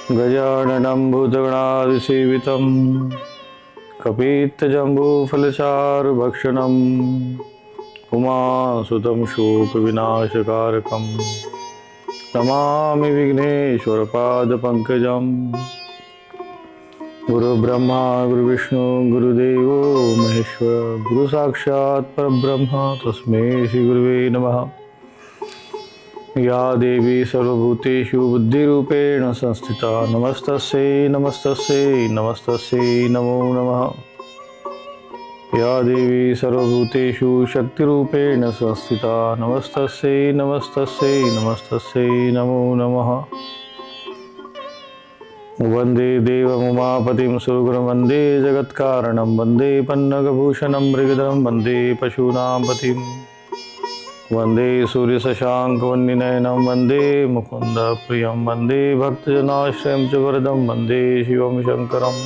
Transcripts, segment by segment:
गजाननं भूतगणादिसेवितं कपित्थजम्बूफलचारुभक्षणं उमासुतं शोकविनाशकारकं नमामि विघ्नेश्वरपादपङ्कजं। गुरुब्रह्मा गुरुविष्णु गुरुदेवो महेश्वर गुरुसाक्षात् परब्रह्म तस्मै श्रीगुरुवे नमः। या देवी सर्वभूतेषु बुद्धिरूपेण संस्थिता नमस्तस्यै नमस्तस्यै नमस्तस्यै नमो नमः। या देवी सर्वभूतेषु शक्तिरूपेण संस्थिता नमस्तस्यै नमस्तस्यै नमस्तस्यै नमो नमः। वन्दे देवमुमापतिं सुरगुरुं वन्दे जगत्कारणं वन्दे पन्नगभूषणं मृगधरं वन्दे पशूनां पतिम् वन्दे सूर्यशशाङ्कवन्निनयनं वन्दे मुकुन्दप्रियं वन्दे भक्तजनाश्रयं च वरदं वन्दे शिवं शङ्करम्।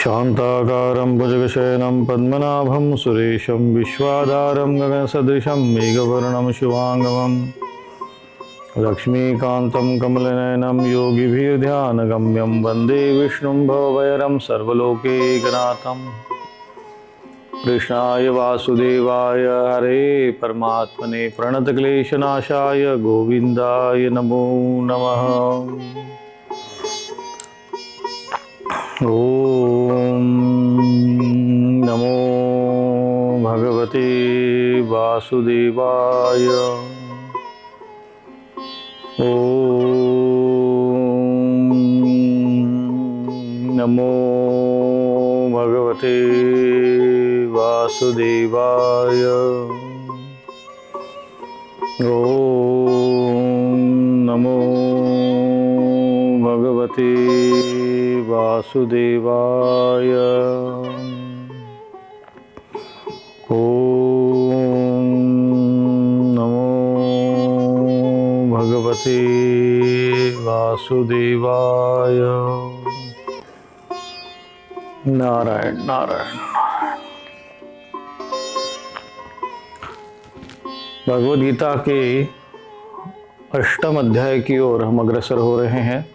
शान्ताकारं भुजगशयनं पद्मनाभं सुरेशं विश्वाधारं गगनसदृशं मेघवर्णं शुभाङ्गं लक्ष्मीकान्तं कमलनयनं योगिभिर्ध्यानगम्यं वन्दे विष्णुं भवभयहरं सर्वलोकैकनाथम्। कृष्णाय वासुदेवाय हरे परमात्मने प्रणतक्लेशनाशाय गोविन्दाय नमो नमः। ॐ नमो भगवते वासुदेवाय। ॐ नमो भगवते वासुदेवाय। ॐ नमो भगवते वासुदेवाय। ॐ नमो भगवते वासुदेवाय। नारायण नारायण। भगवद गीता के अष्टम अध्याय की ओर हम अग्रसर हो रहे हैं।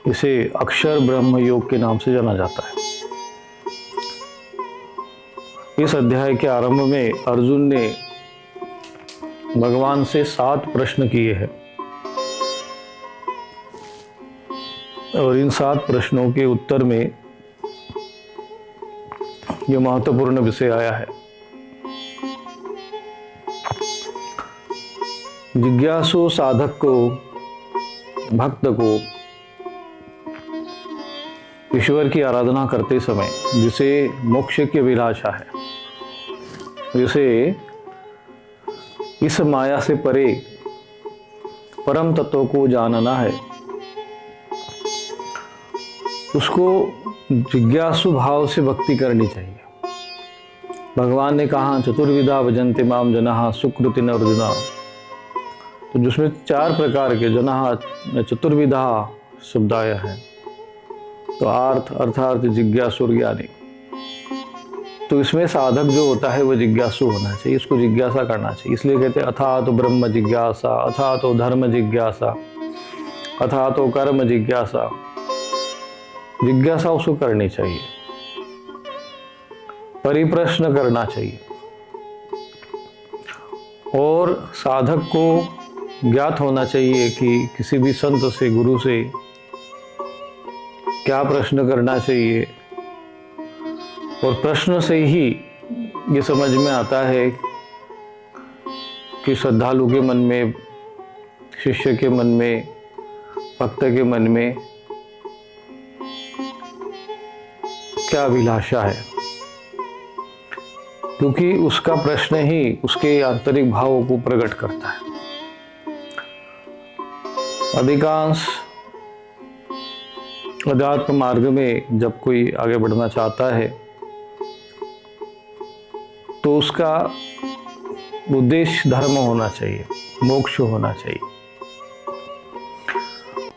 इसे अक्षर ब्रह्म योग के नाम से जाना जाता है। इस अध्याय के आरंभ में अर्जुन ने भगवान से 7 प्रश्न किए हैं और इन 7 प्रश्नों के उत्तर में यह महत्वपूर्ण विषय आया है। जिज्ञासु साधक को, भक्त को ईश्वर की आराधना करते समय जिसे मोक्ष की अभिलाषा है, जिसे इस माया से परे परम तत्व को जानना है, उसको जिज्ञासु भाव से भक्ति करनी चाहिए। भगवान ने कहा चतुर्विधा भजन्ते माम जनाः सुकृतिन अर्जुना। तो जिसमें 4 प्रकार के जनाः चतुर्विधा शब्द आया है, तो अर्थ, अर्थार्थ, जिज्ञासु और ज्ञानी। तो इसमें साधक जो होता है वह जिज्ञासु होना चाहिए, इसको जिज्ञासा करना चाहिए। इसलिए कहते हैं अथा तो ब्रह्म जिज्ञासा, अथा तो धर्म जिज्ञासा, अथा तो कर्म जिज्ञासा। जिज्ञासा उसको करनी चाहिए, परिप्रश्न करना चाहिए और साधक को ज्ञात होना चाहिए कि किसी भी संत से, गुरु से क्या प्रश्न करना चाहिए। और प्रश्न से ही ये समझ में आता है कि श्रद्धालु के मन में, शिष्य के मन में, भक्त के मन में क्या अभिलाषा है, क्योंकि उसका प्रश्न ही उसके आंतरिक भावों को प्रकट करता है। अधिकांश अध्यात्म मार्ग में जब कोई आगे बढ़ना चाहता है तो उसका उद्देश्य धर्म होना चाहिए, मोक्ष होना चाहिए।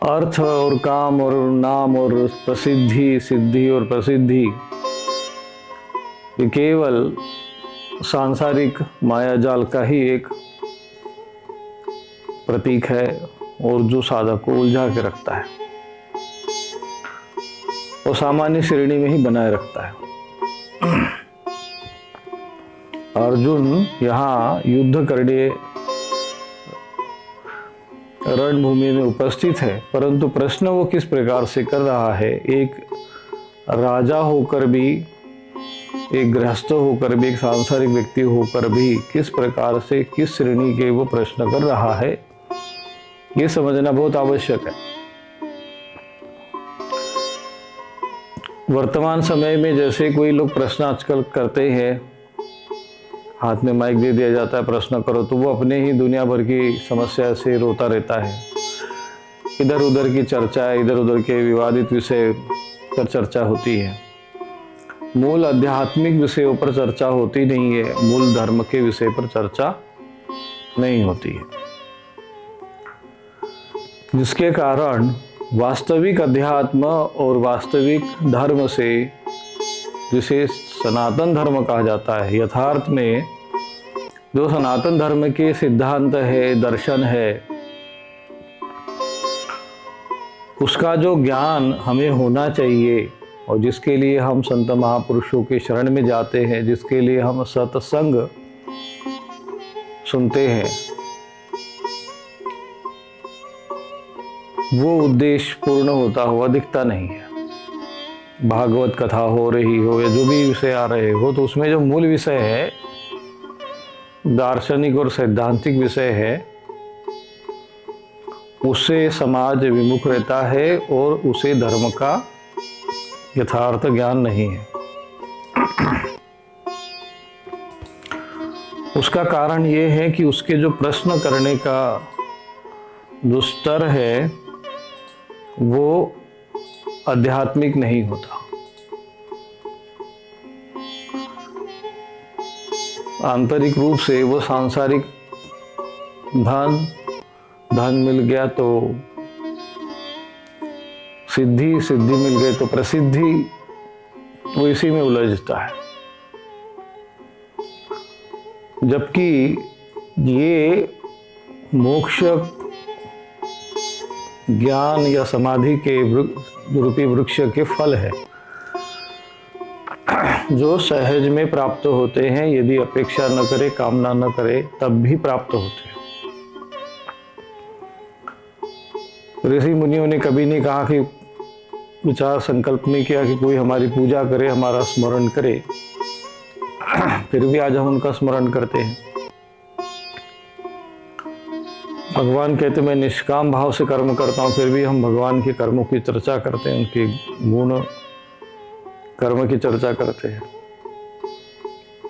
अर्थ और काम और नाम और प्रसिद्धि, सिद्धि और प्रसिद्धि ये केवल सांसारिक मायाजाल का ही एक प्रतीक है और जो साधक को उलझा के रखता है और सामान्य श्रेणी में ही बनाए रखता है। अर्जुन यहाँ युद्ध करने रणभूमि में उपस्थित है, परंतु प्रश्न वो किस प्रकार से कर रहा है, एक राजा होकर भी, एक गृहस्थ होकर भी, एक सांसारिक व्यक्ति होकर भी किस प्रकार से, किस श्रेणी के वो प्रश्न कर रहा है, ये समझना बहुत आवश्यक है। वर्तमान समय में जैसे कोई लोग प्रश्न आजकल करते हैं, हाथ में माइक दे दिया जाता है, प्रश्न करो, तो वो अपने ही दुनिया भर की समस्या से रोता रहता है। इधर उधर की चर्चा, इधर उधर के विवादित विषय पर चर्चा होती है, मूल आध्यात्मिक विषयों पर चर्चा होती नहीं है, मूल धर्म के विषय पर चर्चा नहीं होती है, जिसके कारण वास्तविक अध्यात्म और वास्तविक धर्म से, जिसे सनातन धर्म कहा जाता है, यथार्थ में जो सनातन धर्म के सिद्धांत है, दर्शन है, उसका जो ज्ञान हमें होना चाहिए और जिसके लिए हम संत महापुरुषों के शरण में जाते हैं, जिसके लिए हम सत्संग सुनते हैं, वो उद्देश्य पूर्ण होता हुआ दिखता नहीं है। भागवत कथा हो रही हो या जो भी विषय आ रहे हो, तो उसमें जो मूल विषय है, दार्शनिक और सैद्धांतिक विषय है, उससे समाज विमुख रहता है और उसे धर्म का यथार्थ ज्ञान नहीं है। उसका कारण ये है कि उसके जो प्रश्न करने का जो स्तर है वो आध्यात्मिक नहीं होता। आंतरिक रूप से वो सांसारिक धन मिल गया तो सिद्धि मिल गई तो प्रसिद्धि, वो इसी में उलझता है। जबकि ये मोक्ष ज्ञान या समाधि के रूपी वृक्ष के फल है, जो सहज में प्राप्त होते हैं, यदि अपेक्षा न करे, कामना न करे, तब भी प्राप्त होते हैं। ऋषि मुनियों ने कभी नहीं कहा कि विचार संकल्प नहीं किया कि कोई हमारी पूजा करे, हमारा स्मरण करे, फिर भी आज हम उनका स्मरण करते हैं। भगवान कहते मैं निष्काम भाव से कर्म करता हूँ, फिर भी हम भगवान के कर्मों की चर्चा करते हैं, उनके गुण कर्म की चर्चा करते हैं।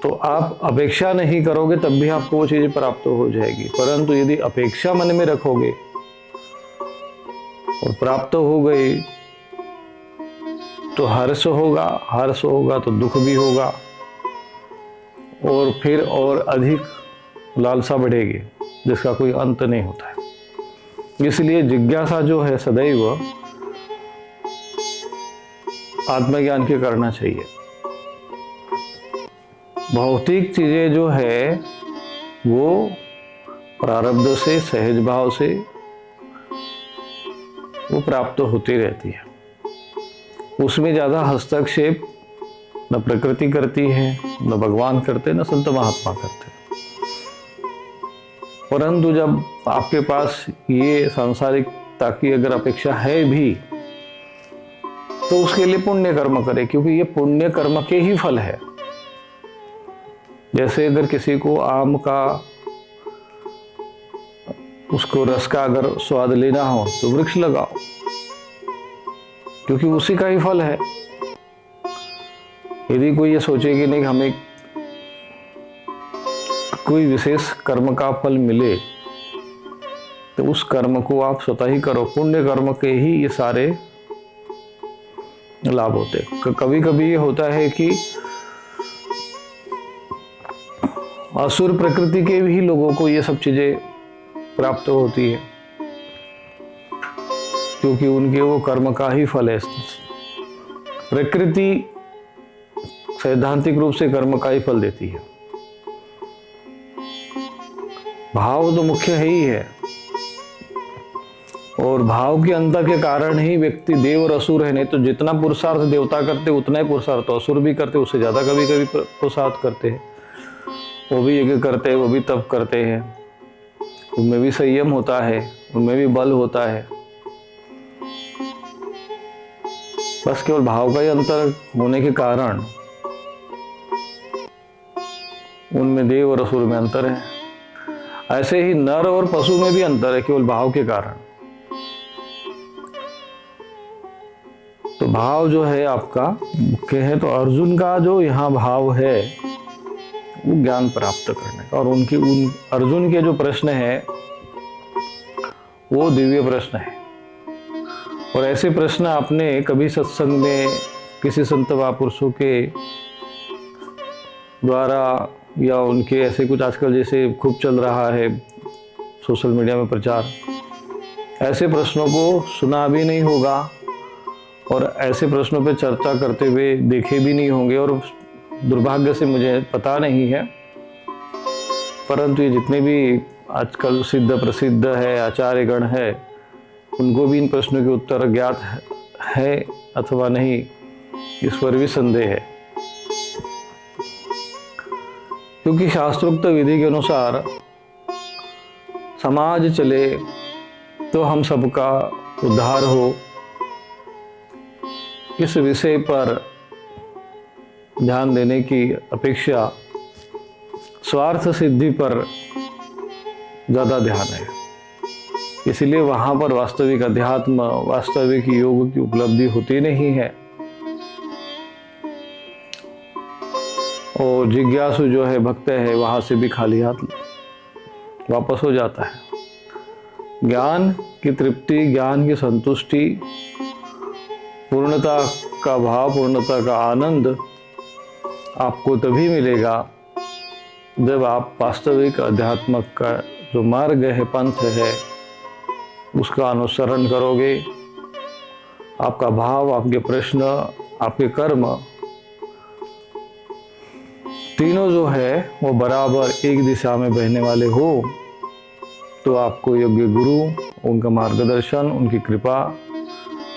तो आप अपेक्षा नहीं करोगे तब भी आपको वो चीज़ें प्राप्त हो जाएगी, परंतु यदि अपेक्षा मन में रखोगे और प्राप्त हो गई तो हर्ष होगा तो दुख भी होगा, और फिर और अधिक लालसा बढ़ेगी जिसका कोई अंत नहीं होता है। इसलिए जिज्ञासा जो है सदैव आत्मज्ञान के करना चाहिए। भौतिक चीजें जो है वो प्रारब्ध से, सहज भाव से वो प्राप्त होती रहती है, उसमें ज्यादा हस्तक्षेप न प्रकृति करती है, न भगवान करते, न संत महात्मा करते। परंतु जब आपके पास ये सांसारिकता की अगर अपेक्षा है भी, तो उसके लिए पुण्य कर्म करें, क्योंकि ये पुण्य कर्म के ही फल है। जैसे अगर किसी को आम का, उसको रस का अगर स्वाद लेना हो तो वृक्ष लगाओ, क्योंकि उसी का ही फल है। यदि कोई ये सोचे कि नहीं हमें कोई विशेष कर्म का फल मिले, तो उस कर्म को आप स्वतः ही करो। पुण्य कर्म के ही ये सारे लाभ होते हैं। कभी कभी ये होता है कि असुर प्रकृति के भी लोगों को ये सब चीजें प्राप्त होती है, क्योंकि उनके वो कर्म का ही फल है। प्रकृति सैद्धांतिक रूप से कर्म का ही फल देती है। भाव तो मुख्य है ही है, और भाव के अंतर के कारण ही व्यक्ति देव और असुर है। नहीं तो जितना पुरुषार्थ देवता करते उतना ही पुरुषार्थ तो असुर भी करते, उससे ज्यादा कभी कभी पुरुषार्थ करते हैं। वो भी यज्ञ करते हैं, वो भी तप करते हैं, उनमें भी संयम होता है, उनमें भी बल होता है। बस केवल भाव का ही अंतर होने के कारण उनमें देव और असुर में अंतर है। ऐसे ही नर और पशु में भी अंतर है, केवल भाव के कारण। तो भाव जो है आपका मुख्य है। तो अर्जुन का जो यहाँ भाव है वो ज्ञान प्राप्त करने का, और उन अर्जुन के जो प्रश्न है वो दिव्य प्रश्न है। और ऐसे प्रश्न आपने कभी सत्संग में किसी संत महापुरुषों के द्वारा, या उनके ऐसे कुछ आजकल जैसे खूब चल रहा है सोशल मीडिया में प्रचार, ऐसे प्रश्नों को सुना भी नहीं होगा, और ऐसे प्रश्नों पे चर्चा करते हुए देखे भी नहीं होंगे, और दुर्भाग्य से मुझे पता नहीं है। परंतु ये जितने भी आजकल सिद्ध प्रसिद्ध है आचार्यगण है, उनको भी इन प्रश्नों के उत्तर ज्ञात है अथवा नहीं, इस पर भी संदेह है। क्योंकि शास्त्रोक्त विधि के अनुसार समाज चले तो हम सबका उद्धार हो, इस विषय पर ध्यान देने की अपेक्षा स्वार्थ सिद्धि पर ज़्यादा ध्यान है। इसलिए वहाँ पर वास्तविक अध्यात्म, वास्तविक योग की उपलब्धि होती नहीं है, और जिज्ञासु जो है, भक्त है, वहाँ से भी खाली हाथ वापस हो जाता है। ज्ञान की तृप्ति, ज्ञान की संतुष्टि, पूर्णता का भाव, पूर्णता का आनंद आपको तभी मिलेगा जब आप वास्तविक अध्यात्म का जो मार्ग है, पंथ है, उसका अनुसरण करोगे। आपका भाव, आपके प्रश्न, आपके कर्म तीनों जो है वो बराबर एक दिशा में बहने वाले हो, तो आपको योग्य गुरु, उनका मार्गदर्शन, उनकी कृपा,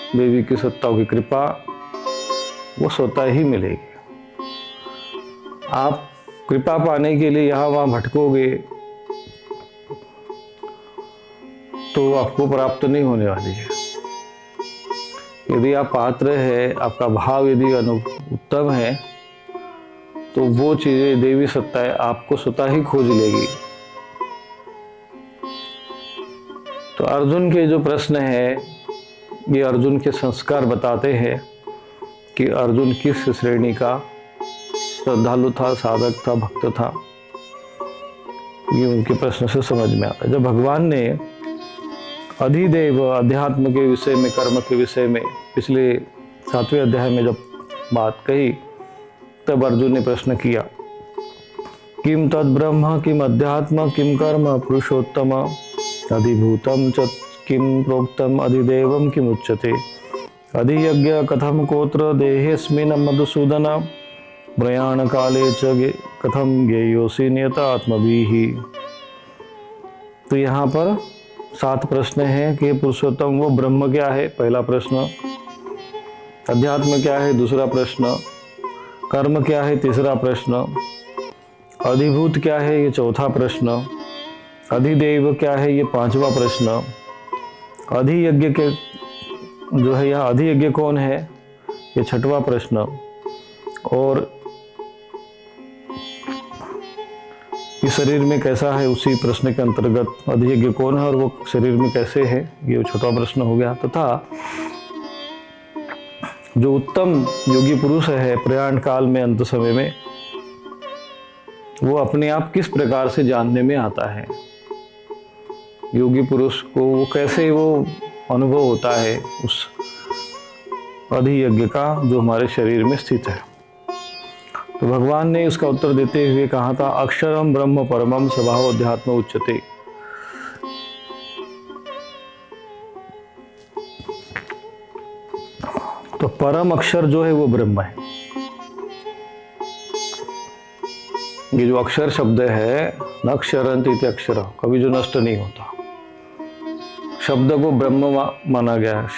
देवी की सत्ताओं की कृपा वो स्वतः ही मिलेगी। आप कृपा पाने के लिए यहाँ वहाँ भटकोगे तो आपको प्राप्त नहीं होने वाली है। यदि आप पात्र है, आपका भाव यदि उत्तम है, तो वो चीजें, देवी सत्ताएं आपको स्वतः ही खोज लेगी। तो अर्जुन के जो प्रश्न है, ये अर्जुन के संस्कार बताते हैं कि अर्जुन किस श्रेणी का श्रद्धालु था, साधक था, भक्त था। ये उनके प्रश्न से समझ में आता है। जब भगवान ने अधिदेव, अध्यात्म के विषय में, कर्म के विषय में पिछले 7वें अध्याय में जब बात कही, तब अर्जुन ने प्रश्न किया, किम तद ब्रह्म, किम अध्यात्म, किम कर्म पुरुषोत्तम, अधिभूतम च किम प्रोक्तम, अधिदेवम किम उच्यते, अधियज्ञ कथम कोत्र देहेस्मिन् मधुसूदन, प्रयाण काले च कथम ज्ञेयोसि नियत आत्मभिः। तो यहाँ पर 7 प्रश्न हैं कि पुरुषोत्तम वो ब्रह्म क्या है, पहला प्रश्न। अध्यात्म क्या है, दूसरा प्रश्न। कर्म क्या है, तीसरा प्रश्न। अधिभूत क्या है, ये चौथा प्रश्न। अधिदेव क्या है, ये 5वां प्रश्न। अधियज्ञ के जो है यहाँ अधियज्ञ कौन है, ये 6वां प्रश्न। और इस शरीर में कैसा है, उसी प्रश्न के अंतर्गत अधियज्ञ कौन है और वो शरीर में कैसे है, ये 6वां प्रश्न हो गया। तथा जो उत्तम योगी पुरुष है प्रयाण काल में, अंत समय में, वो अपने आप किस प्रकार से जानने में आता है। योगी पुरुष को वो कैसे वो अनुभव होता है, उस अधियज्ञ का जो हमारे शरीर में स्थित है। तो भगवान ने इसका उत्तर देते हुए कहा था, अक्षरम ब्रह्म परमम स्वभाव अध्यात्म उच्यते। तो परम अक्षर जो है वो ब्रह्म है। ये जो अक्षर शब्द है, न अक्षरंत इति अक्षर, कभी जो नष्ट नहीं होता, शब्द को ब्रह्म माना गया है।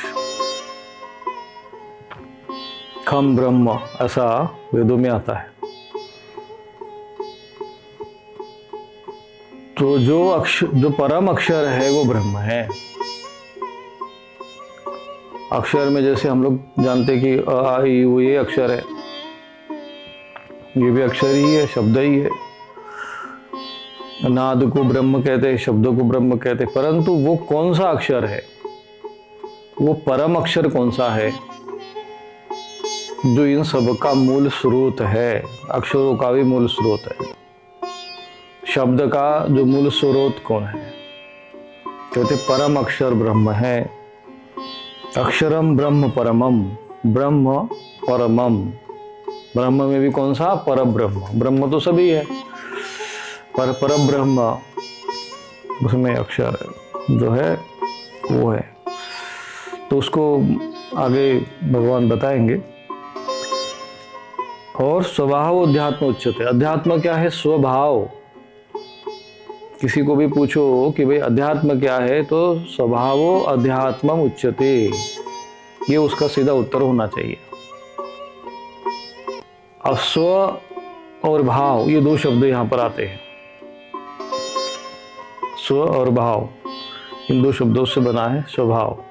खम ब्रह्म ऐसा वेदों में आता है। तो जो परम अक्षर है वो ब्रह्म है। अक्षर में जैसे हम लोग जानते कि अ आ इ उ ये अक्षर है, ये भी अक्षर ही है, शब्द ही है। नाद को ब्रह्म कहते हैं, शब्दों को ब्रह्म कहते हैं, परंतु वो कौन सा अक्षर है, वो परम अक्षर कौन सा है जो इन सब का मूल स्रोत है। अक्षरों का भी मूल स्रोत है। शब्द का जो मूल स्रोत कौन है, कहते परम अक्षर ब्रह्म है। अक्षरम ब्रह्म परमम, ब्रह्म परमम, ब्रह्म में भी कौन सा, पर ब्रह्म। ब्रह्म तो सभी है, पर ब्रह्म उसमें अक्षर जो है वो है। तो उसको आगे भगवान बताएंगे। और स्वभाव अध्यात्म उच्चते, अध्यात्म क्या है, स्वभाव। किसी को भी पूछो कि भाई अध्यात्म क्या है, तो स्वभाव अध्यात्म उच्चते, ये उसका सीधा उत्तर होना चाहिए। अब स्व और भाव, ये दो शब्द यहां पर आते हैं। स्व और भाव, इन दो शब्दों से बना है स्वभाव।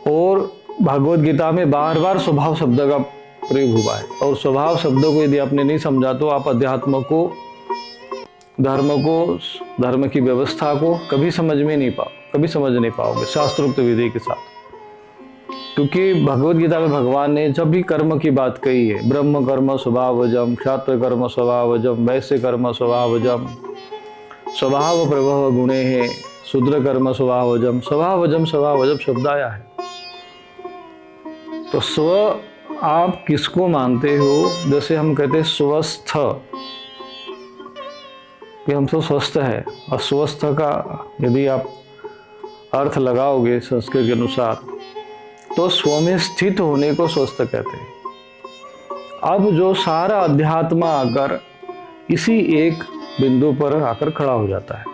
और भगवत गीता में बार बार स्वभाव शब्द का प्रयोग हुआ है। और स्वभाव शब्द को यदि आपने नहीं समझा तो आप अध्यात्म को, धर्म की व्यवस्था को कभी समझ नहीं पाओगे शास्त्रोक्त विधि के साथ। क्योंकि भगवत गीता में भगवान ने जब भी कर्म की बात कही है, ब्रह्म कर्म स्वभावजम, क्षात्र कर्म स्वभावजम, वैश्य कर्म स्वभावजम, स्वभाव प्रभव गुणे है, शूद्र कर्म स्वभावजम शब्द आया है। तो स्व आप किसको मानते हो, जैसे हम कहते हैं स्वस्थ, कि हम तो स्वस्थ है। और स्वस्थ का यदि आप अर्थ लगाओगे संस्कृत के अनुसार, तो स्व में स्थित होने को स्वस्थ कहते हैं। अब जो सारा अध्यात्म आकर इसी एक बिंदु पर आकर खड़ा हो जाता है।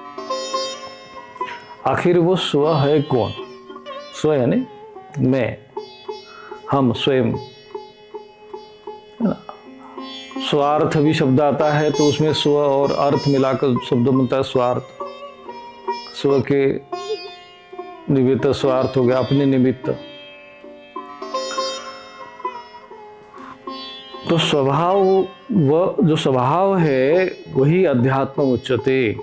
आखिर वो स्व है कौन? स्व यानी मैं, हम स्वयं। स्वार्थ भी शब्द आता है, तो उसमें स्व और अर्थ मिलाकर शब्द बनता है स्वार्थ। स्व के निमित्त स्वार्थ हो गया, अपने निमित्त। तो स्वभाव, वह जो स्वभाव है वही अध्यात्म उच्चते,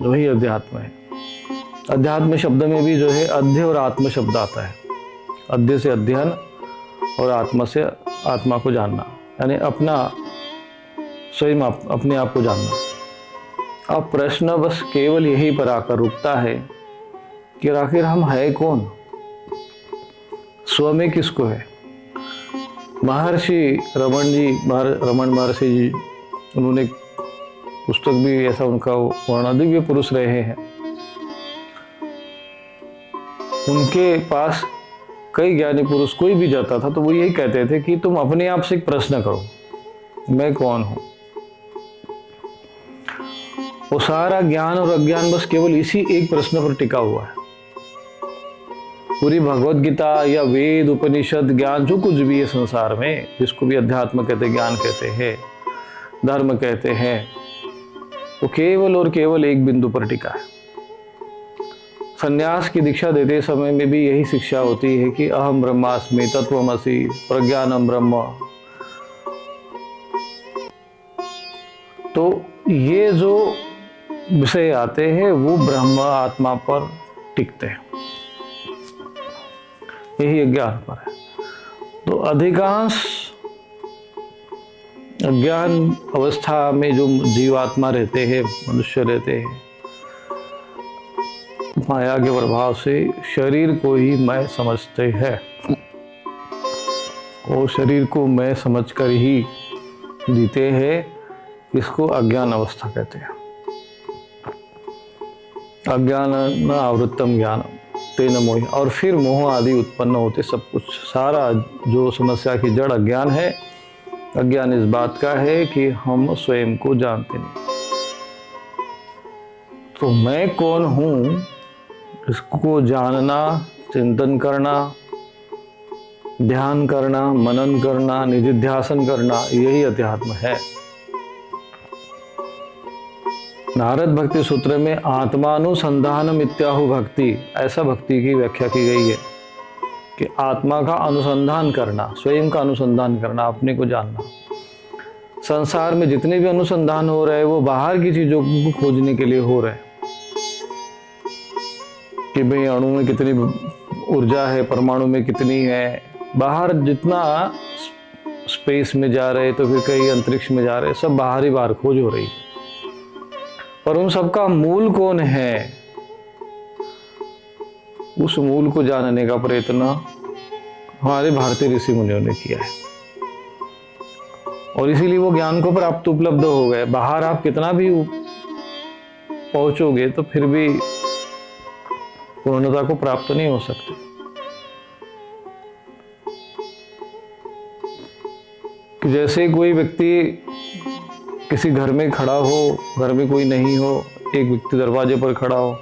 वही अध्यात्म है। अध्यात्म शब्द में भी जो है अध्य और आत्म शब्द आता है। अध्य से अध्ययन और आत्मा से आत्मा को जानना, यानी अपना स्वयं अपने आप को जानना। अब प्रश्न बस केवल यही पर आकर रुकता है कि आखिर हम है कौन, स्व में किसको है। महर्षि रमण महर्षि जी, उन्होंने पुस्तक भी ऐसा उनका वर्णन, दिव्य पुरुष रहे हैं। उनके पास कई ज्ञानी पुरुष कोई भी जाता था तो वो यही कहते थे कि तुम अपने आप से एक प्रश्न करो, मैं कौन हूं। वो सारा ज्ञान और अज्ञान बस केवल इसी एक प्रश्न पर टिका हुआ है। पूरी भगवत गीता या वेद उपनिषद ज्ञान जो कुछ भी है संसार में, जिसको भी अध्यात्म कहते, ज्ञान कहते हैं, धर्म कहते हैं, वो केवल और केवल एक बिंदु पर टिका है। संन्यास की दीक्षा देते समय में भी यही शिक्षा होती है कि अहम ब्रह्मास्मि, तत्वमसि, प्रज्ञानम ब्रह्म। तो ये जो विषय आते हैं वो ब्रह्म आत्मा पर टिकते हैं, यही अज्ञान पर है। तो अधिकांश अज्ञान अवस्था में जो जीवात्मा रहते हैं, मनुष्य रहते हैं, माया के प्रभाव से शरीर को ही मैं समझते हैं, और शरीर को मैं समझकर ही जीते हैं। इसको अज्ञान अवस्था कहते हैं। अज्ञान न आवृत्तम ज्ञानम तेन मोह, और फिर मोह आदि उत्पन्न होते सब कुछ। सारा जो समस्या की जड़ अज्ञान है। अज्ञान इस बात का है कि हम स्वयं को जानते नहीं। तो मैं कौन हूँ, इसको जानना, चिंतन करना, ध्यान करना, मनन करना, निधिध्यासन करना, यही अध्यात्म है। नारद भक्ति सूत्र में आत्मानुसंधानम इत्याहु भक्ति, ऐसा भक्ति की व्याख्या की गई है कि आत्मा का अनुसंधान करना, स्वयं का अनुसंधान करना, अपने को जानना। संसार में जितने भी अनुसंधान हो रहे हैं वो बाहर की चीजों को खोजने के लिए हो रहे हैं कि भाई अणु में कितनी ऊर्जा है, परमाणु में कितनी है। बाहर जितना स्पेस में जा रहे तो फिर कई अंतरिक्ष में जा रहे, सब बाहर ही बाहर खोज हो रही है। पर उन सबका मूल कौन है, उस मूल को जानने का प्रयत्न हमारे भारतीय ऋषि मुनियों ने किया है, और इसीलिए वो ज्ञान को प्राप्त उपलब्ध हो गए। बाहर आप कितना भी पहुंचोगे तो फिर भी पूर्णता को प्राप्त नहीं हो सकते। कि जैसे कोई व्यक्ति किसी घर में खड़ा हो, घर में कोई नहीं हो, एक व्यक्ति दरवाजे पर खड़ा हो,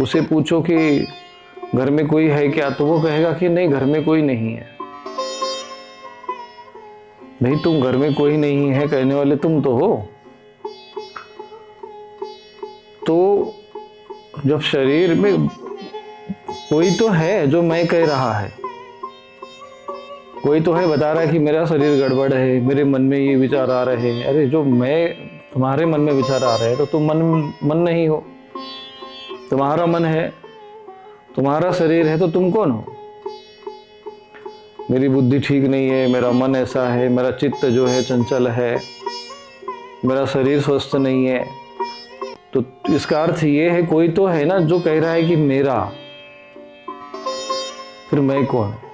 उसे पूछो कि घर में कोई है क्या, तो वो कहेगा कि नहीं, घर में कोई नहीं है। नहीं, तुम घर में कोई नहीं है कहने वाले तुम तो हो। तो जब शरीर में कोई तो है जो मैं कह रहा है, कोई तो है बता रहा है कि मेरा शरीर गड़बड़ है, मेरे मन में ये विचार आ रहे हैं। अरे जो मैं, तुम्हारे मन में विचार आ रहे हैं तो तुम मन नहीं हो, तुम्हारा मन है, तुम्हारा शरीर है, तो तुम कौन हो? मेरी बुद्धि ठीक नहीं है, मेरा मन ऐसा है, मेरा चित्त जो है चंचल है, मेरा शरीर स्वस्थ नहीं है। तो इसका अर्थ ये है कोई तो है ना जो कह रहा है कि मेरा, फिर मैं कौन है?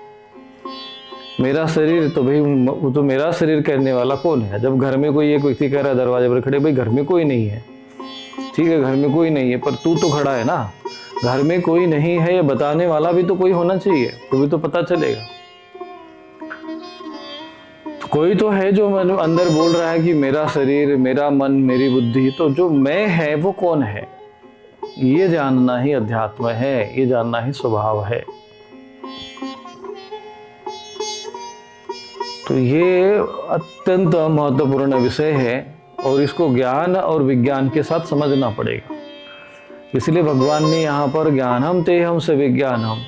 मेरा शरीर तो भाई, वो तो मेरा शरीर कहने वाला कौन है? जब घर में कोई एक व्यक्ति कह रहा है दरवाजे पर खड़े, भाई घर में कोई नहीं है, ठीक है घर में कोई नहीं है, पर तू तो खड़ा है ना। घर में कोई नहीं है ये बताने वाला भी तो कोई होना चाहिए, तो भी तो पता चलेगा। तो कोई तो है जो अंदर बोल रहा है कि मेरा शरीर, मेरा मन, मेरी बुद्धि। तो जो मैं है वो कौन है? ये जानना ही अध्यात्म है, ये जानना ही स्वभाव है। तो ये अत्यंत महत्वपूर्ण विषय है और इसको ज्ञान और विज्ञान के साथ समझना पड़ेगा। इसलिए भगवान ने यहाँ पर ज्ञानम तेहम स विज्ञानम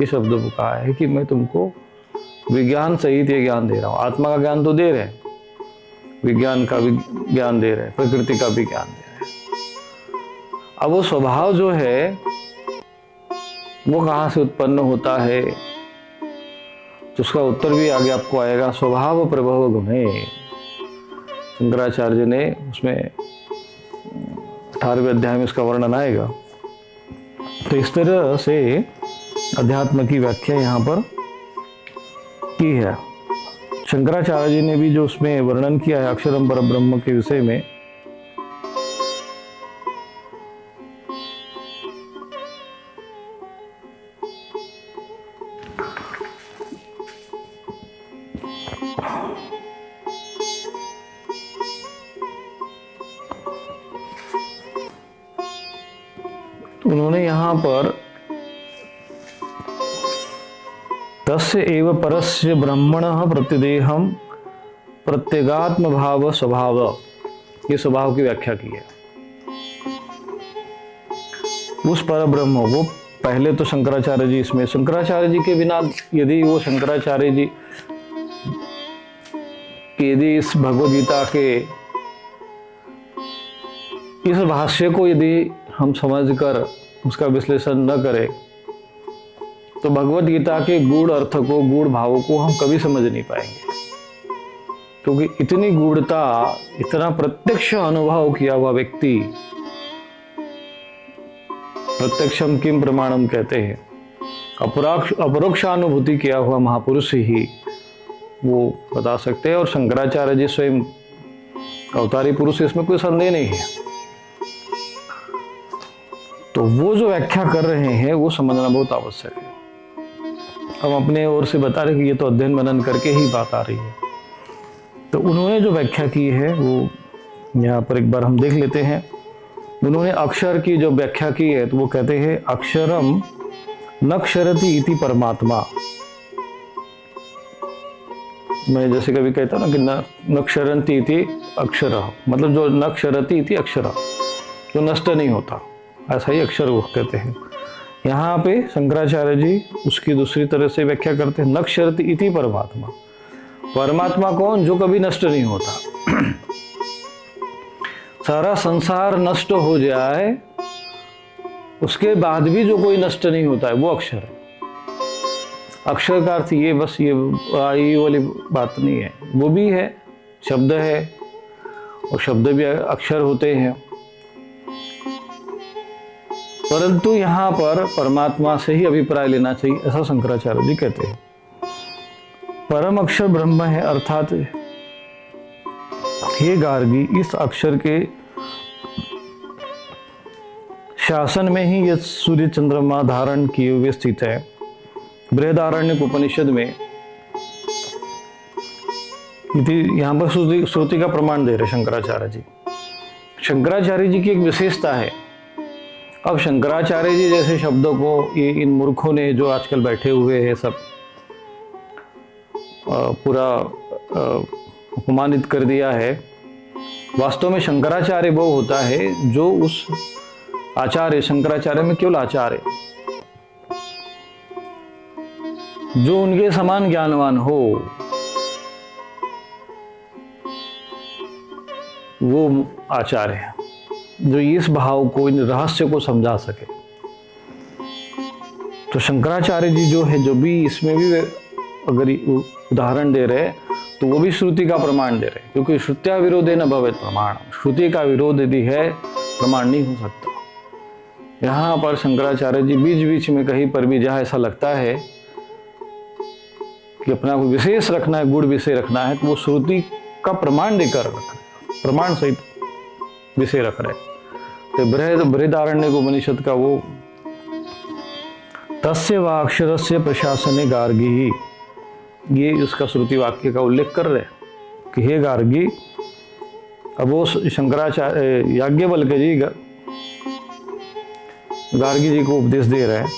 ये शब्द को कहा है कि मैं तुमको विज्ञान सहित ये ज्ञान दे रहा हूँ। आत्मा का ज्ञान तो दे रहे हैं, विज्ञान का भी ज्ञान दे रहे हैं, प्रकृति का भी ज्ञान दे रहे हैं। अब वो स्वभाव जो है वो कहाँ से उत्पन्न होता है, तो उसका उत्तर भी आगे आपको आएगा। स्वभाव प्रभव गुणे, शंकराचार्य ने उसमें 18वें अध्याय में इसका वर्णन आएगा। तो इस तरह से अध्यात्म की व्याख्या यहाँ पर की है। शंकराचार्य जी ने भी जो उसमें वर्णन किया है अक्षरम परब्रह्म के विषय में, उन्होंने यहाँ पर तस्य एव परस्य ब्रह्मणः प्रतिदेहम प्रत्यगात्म भाव स्वभाव, ये स्वभाव की व्याख्या की है। उस पर ब्रह्म, वो पहले तो शंकराचार्य जी, इसमें शंकराचार्य जी के बिना यदि वो शंकराचार्य जी यदि इस भगवद गीता के इस भाष्य को यदि हम समझकर उसका विश्लेषण न करें तो भगवद गीता के गूढ़ अर्थ को, गूढ़ भावों को हम कभी समझ नहीं पाएंगे, क्योंकि इतनी गूढ़ता, इतना प्रत्यक्ष अनुभव किया हुआ व्यक्ति प्रत्यक्षम किम प्रमाणम कहते हैं, अपरोक्षानुभूति किया हुआ महापुरुष ही वो बता सकते हैं। और शंकराचार्य जी स्वयं अवतारी पुरुष, इसमें कोई संदेह नहीं है। तो वो जो व्याख्या कर रहे हैं वो समझना बहुत आवश्यक है। हम अपने ओर से बता रहे कि ये तो अध्ययन मनन करके ही बात आ रही है। तो उन्होंने जो व्याख्या की है वो यहाँ पर एक बार हम देख लेते हैं। उन्होंने अक्षर की जो व्याख्या की है तो वो कहते हैं अक्षरम न क्षरति इति परमात्मा। मैं जैसे कभी कहता हूँ ना कि न क्षरन्ति इति अक्षर, मतलब जो न क्षरति इति अक्षर, जो नष्ट नहीं होता, ऐसा ही अक्षर वो कहते हैं। यहाँ पे शंकराचार्य जी उसकी दूसरी तरह से व्याख्या करते हैं, न क्षरति इति परमात्मा। परमात्मा कौन? जो कभी नष्ट नहीं होता। सारा संसार नष्ट हो जाए उसके बाद भी जो कोई नष्ट नहीं होता है वो अक्षर है। अक्षर का अर्थ ये बस ये वाली बात नहीं है, वो भी है, शब्द है, और शब्द भी अक्षर होते हैं। परंतु यहाँ पर परमात्मा से ही अभिप्राय लेना चाहिए, ऐसा शंकराचार्य जी कहते हैं। परम अक्षर ब्रह्म है, अर्थात हे गार्गी, इस अक्षर के शासन में ही यह सूर्य चंद्रमा धारण किए हुए स्थित है। बृहदारण्यक उपनिषद में यहाँ पर श्रुति का प्रमाण दे रहे शंकराचार्य जी। शंकराचार्य जी की एक विशेषता है। अब शंकराचार्य जी जैसे शब्दों को ये इन मूर्खों ने जो आजकल बैठे हुए हैं सब पूरा अपमानित कर दिया है। वास्तव में शंकराचार्य वो होता है जो उस आचार्य, शंकराचार्य में केवल आचार्य, जो उनके समान ज्ञानवान हो, वो आचार्य है, जो इस भाव को, इन रहस्य को समझा सके। तो शंकराचार्य जी जो है, जो भी इसमें भी अगर उदाहरण दे रहे तो वो भी श्रुति का प्रमाण दे रहे, क्योंकि श्रुत्या विरोधे न भवेत् प्रमाण। श्रुति का विरोध यदि है प्रमाण नहीं हो सकता। यहाँ पर शंकराचार्य जी बीच बीच में कहीं पर भी जहाँ ऐसा लगता है कि अपना कोई विशेष रखना है, गुण विषय रखना है, तो वो श्रुति का प्रमाण देकर रख रहे, प्रमाण सहित विषय रख रहे। तो बृहदारण्यक उपनिषद का वो तस्य वा अक्षरस्य प्रशासने गार्गी ही, ये उसका श्रुति वाक्य का उल्लेख कर रहे कि हे गार्गी। अब वो शंकराचार्य याज्ञवल्क्य जी गार्गी जी को उपदेश दे रहे हैं।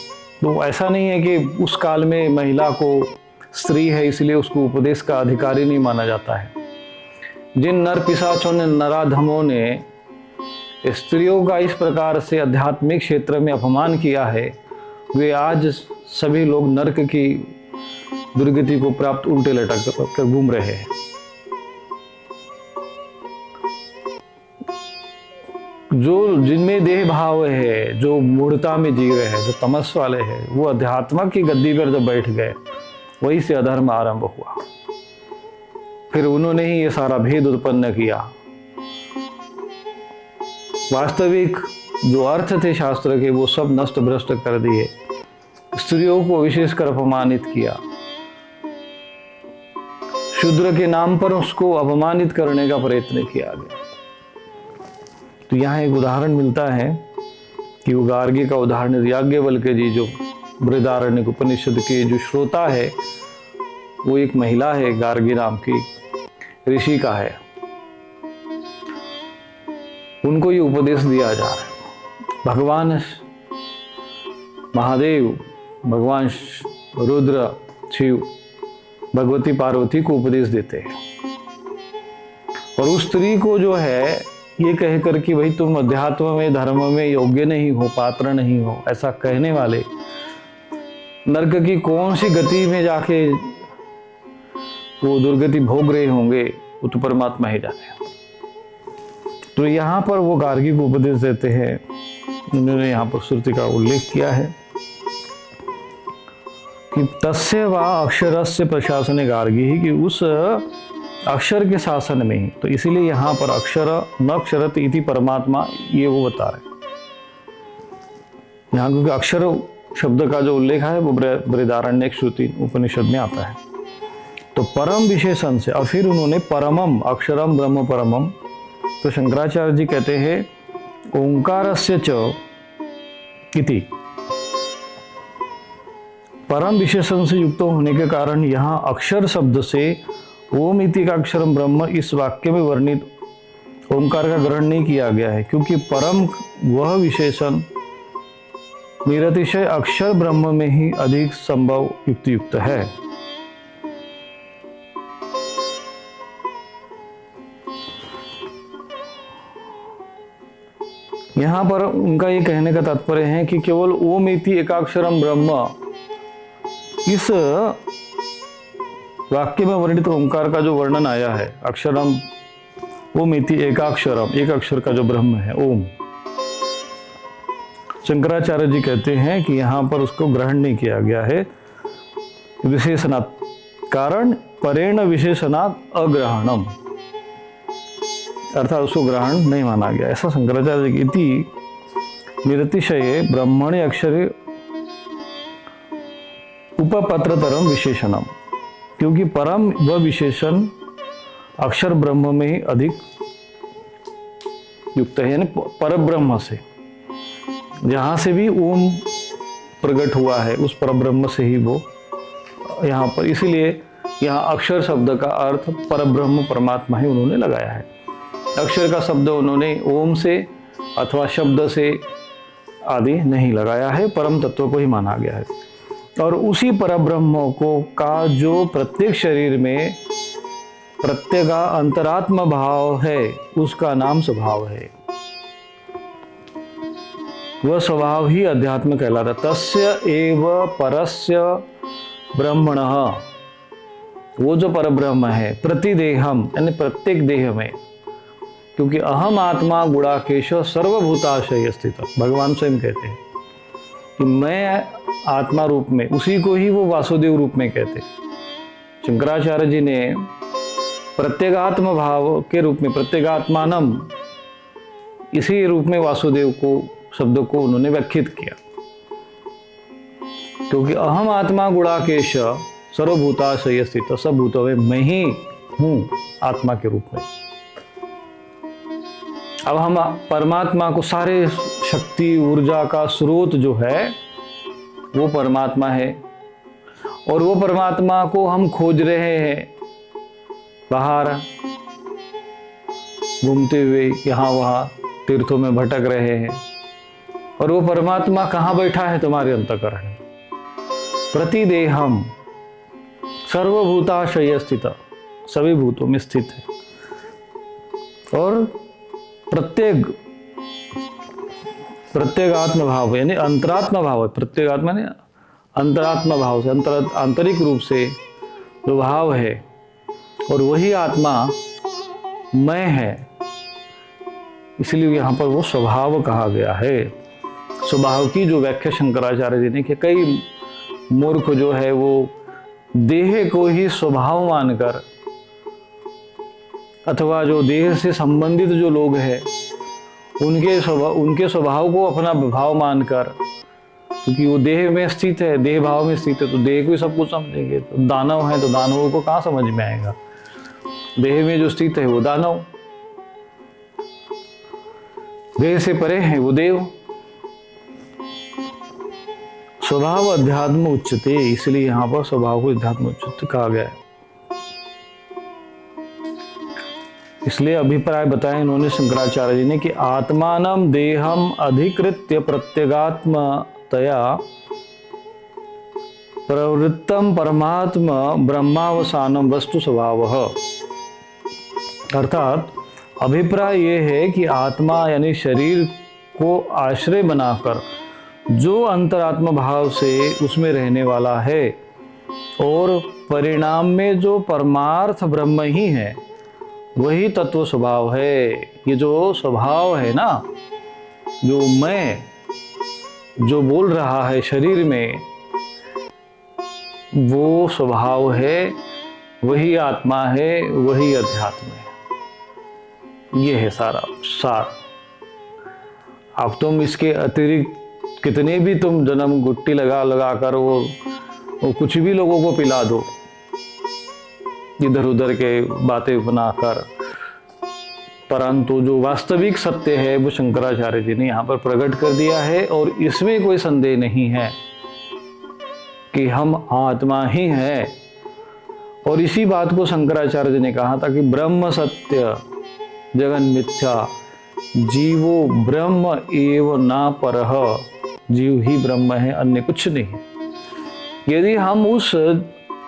तो ऐसा नहीं है कि उस काल में महिला को, स्त्री है इसलिए उसको उपदेश का अधिकारी नहीं माना जाता है। जिन नर पिशाचों ने, नराधमों ने स्त्रियों का इस प्रकार से आध्यात्मिक क्षेत्र में अपमान किया है, वे आज सभी लोग नरक की दुर्गति को प्राप्त उल्टे लटक कर घूम रहे हैं। जो जिनमें देह भाव है, जो मूढ़ता में जी रहे हैं, जो तमस वाले हैं, वो अध्यात्म की गद्दी पर जब बैठ गए, वहीं से अधर्म आरंभ हुआ। फिर उन्होंने ही ये सारा भेद उत्पन्न किया। वास्तविक जो अर्थ थे शास्त्र के वो सब नष्ट भ्रष्ट कर दिए। स्त्रियों को विशेषकर अपमानित किया। शूद्र के नाम पर उसको अपमानित करने का प्रयत्न किया गया। तो यहाँ एक उदाहरण मिलता है कि वो गार्गी का उदाहरण याज्ञवल्क्य जी, जो बृहदारण्यक उपनिषद के जो श्रोता है, वो एक महिला है, गार्गी नाम की ऋषि का है। उनको ये उपदेश दिया जा रहा है। भगवान महादेव, भगवान रुद्र, शिव, भगवती पार्वती को उपदेश देते हैं। और उस स्त्री को जो है ये कहकर कि भाई तुम अध्यात्म में, धर्म में योग्य नहीं हो, पात्र नहीं हो, ऐसा कहने वाले नरक की कौन सी गति में जाके वो दुर्गति भोग रहे होंगे, वो तो परमात्मा ही जाने। तो यहाँ पर वो गार्गी को उपदेश देते हैं। उन्होंने यहाँ पर श्रुति का उल्लेख किया है कि तस्य वा अक्षरस्य प्रशासने गार्गी ही, कि उस अक्षर के शासन में ही। तो इसीलिए यहाँ पर अक्षर न अक्षरत इति परमात्मा, ये वो बता रहे। यहाँ क्योंकि अक्षर शब्द का जो उल्लेख है वो बृहदारण्यक श्रुति उपनिषद में आता है। तो परम विशेषण से, और फिर उन्होंने परमम अक्षरम ब्रह्म परमम, तो शंकराचार्य जी कहते हैं ओंकारस्य च इति, परम विशेषण से युक्त होने के कारण यहाँ अक्षर शब्द से ओम इति का अक्षरम ब्रह्म इस वाक्य में वर्णित ओंकार का ग्रहण नहीं किया गया है, क्योंकि परम वह विशेषण निरतिशय अक्षर ब्रह्म में ही अधिक संभव युक्त है। यहाँ पर उनका ये कहने का तात्पर्य है कि केवल ओम इति एकाक्षरम ब्रह्म इस वाक्य में वर्णित ओंकार का जो वर्णन आया है, अक्षरम ओम इति एकाक्षरम, एक अक्षर का जो ब्रह्म है ओम, शंकराचार्य जी कहते हैं कि यहाँ पर उसको ग्रहण नहीं किया गया है विशेषणात्, कारण परेण विशेषणात् अग्रहणम, अर्थात उसको ग्रहण नहीं माना गया। ऐसा शंकराचार्य जी इति निरतिशये ब्रह्मणे अक्षरे उपपत्रतरम विशेषणम, क्योंकि परम वह विशेषण अक्षर ब्रह्म में ही अधिक युक्त है, यानी परब्रह्म से, जहाँ से भी ओम प्रकट हुआ है उस परब्रह्म से ही वो यहाँ पर, इसीलिए यहाँ अक्षर शब्द का अर्थ परब्रह्म परमात्मा ही उन्होंने लगाया है। अक्षर का शब्द उन्होंने ओम से अथवा शब्द से आदि नहीं लगाया है, परम तत्व को ही माना गया है। और उसी परब्रह्म को का जो प्रत्येक शरीर में प्रत्येगा अंतरात्म भाव है उसका नाम स्वभाव है, वह स्वभाव ही अध्यात्म कहलाता। तस्य एव परस्य ब्रह्मणः, वो जो परब्रह्म है प्रतिदेहम यानी प्रत्येक देह में, क्योंकि अहम आत्मा गुणाकेश सर्वभूताशय स्थित, भगवान स्वयं कहते हैं कि मैं आत्मा रूप में, उसी को ही वो वासुदेव रूप में कहते। शंकराचार्य जी ने प्रत्येगात्म भाव के रूप में प्रत्येगात्मानम, इसी रूप में वासुदेव को शब्द को उन्होंने व्याख्यात किया, क्योंकि अहम आत्मा गुणाकेश सर्वभूताशय स्थित, सब भूतों में मैं ही हूँ आत्मा के रूप में। अब हम परमात्मा को, सारे शक्ति ऊर्जा का स्रोत जो है वो परमात्मा है, और वो परमात्मा को हम खोज रहे हैं, बाहर घूमते हुए यहाँ वहाँ तीर्थों में भटक रहे हैं, और वो परमात्मा कहाँ बैठा है? तुम्हारे अंतःकरण में। प्रतिदेहम सर्वभूताशय स्थित, सभी भूतों में स्थित है, और प्रत्येक आत्म भाव यानी अंतरात्मा भाव है। प्रत्येक आत्मा ने अंतरात्मा भाव से, आंतरिक रूप से जो भाव है, और वही आत्मा मैं है, इसलिए यहाँ पर वो स्वभाव कहा गया है। स्वभाव की जो व्याख्या शंकराचार्य जी ने कि कई मूर्ख जो है वो देह को ही स्वभाव मानकर, अथवा जो देह से संबंधित जो लोग हैं उनके स्वभाव को अपना भाव मानकर, क्योंकि वो देह में स्थित है, देह भाव में स्थित है, तो देह को ही सब कुछ समझेंगे। तो दानव है तो दानवों को कहाँ समझ में आएगा? देह में जो स्थित है वो दानव, देह से परे है वो देव। स्वभाव अध्यात्म उच्चते, इसलिए यहाँ पर स्वभाव को अध्यात्म उच्चते कहा गया है। इसलिए अभिप्राय बताए इन्होंने शंकराचार्य जी ने कि आत्मानम देहम अधिकृत्य प्रत्यगात्मतया प्रवृत्तम परमात्मा ब्रह्मावसानम वस्तु स्वभावः, अर्थात अभिप्राय ये है कि आत्मा यानी शरीर को आश्रय बनाकर जो अंतरात्मा भाव से उसमें रहने वाला है, और परिणाम में जो परमार्थ ब्रह्म ही है, वही तत्व स्वभाव है। ये जो स्वभाव है ना, जो मैं जो बोल रहा है शरीर में, वो स्वभाव है, वही आत्मा है, वही अध्यात्म है। ये है सारा सार। अब तुम इसके अतिरिक्त कितने भी तुम जन्म गुट्टी लगा लगा कर वो कुछ भी लोगों को पिला दो, इधर उधर के बातें बनाकर, परंतु जो वास्तविक सत्य है वो शंकराचार्य जी ने यहाँ पर प्रकट कर दिया है। और इसमें कोई संदेह नहीं है कि हम आत्मा ही हैं। और इसी बात को शंकराचार्य जी ने कहा था कि ब्रह्म सत्य जगन मिथ्या, जीवो ब्रह्म एव ना परह, जीव ही ब्रह्म है, अन्य कुछ नहीं है। यदि हम उस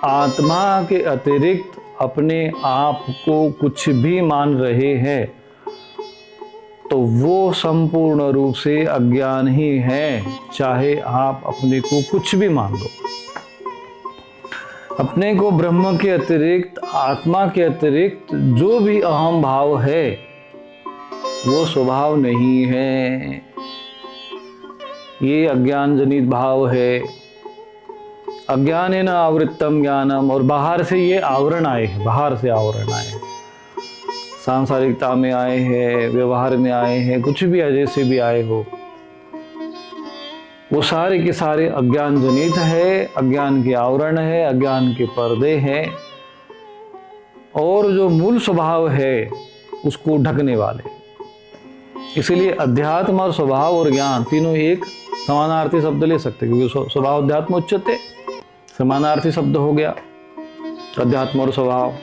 आत्मा के अतिरिक्त अपने आप को कुछ भी मान रहे हैं तो वो संपूर्ण रूप से अज्ञान ही है, चाहे आप अपने को कुछ भी मान लो। अपने को ब्रह्म के अतिरिक्त, आत्मा के अतिरिक्त जो भी अहम भाव है वो स्वभाव नहीं है, ये अज्ञान जनित भाव है। अज्ञानेन आवृत्तम ज्ञानम, और बाहर से ये आवरण आए हैं, बाहर से आवरण आए हैं, सांसारिकता में आए हैं, व्यवहार में आए हैं, कुछ भी जैसे भी आए हो, वो सारे के सारे अज्ञान जनित है, अज्ञान के आवरण है, अज्ञान के पर्दे हैं, और जो मूल स्वभाव है उसको ढकने वाले। इसीलिए अध्यात्म और स्वभाव और ज्ञान तीनों एक समानार्थी शब्द ले सकते, क्योंकि स्वभाव अध्यात्म उच्चते समानार्थी शब्द हो गया, अध्यात्म और स्वभाव,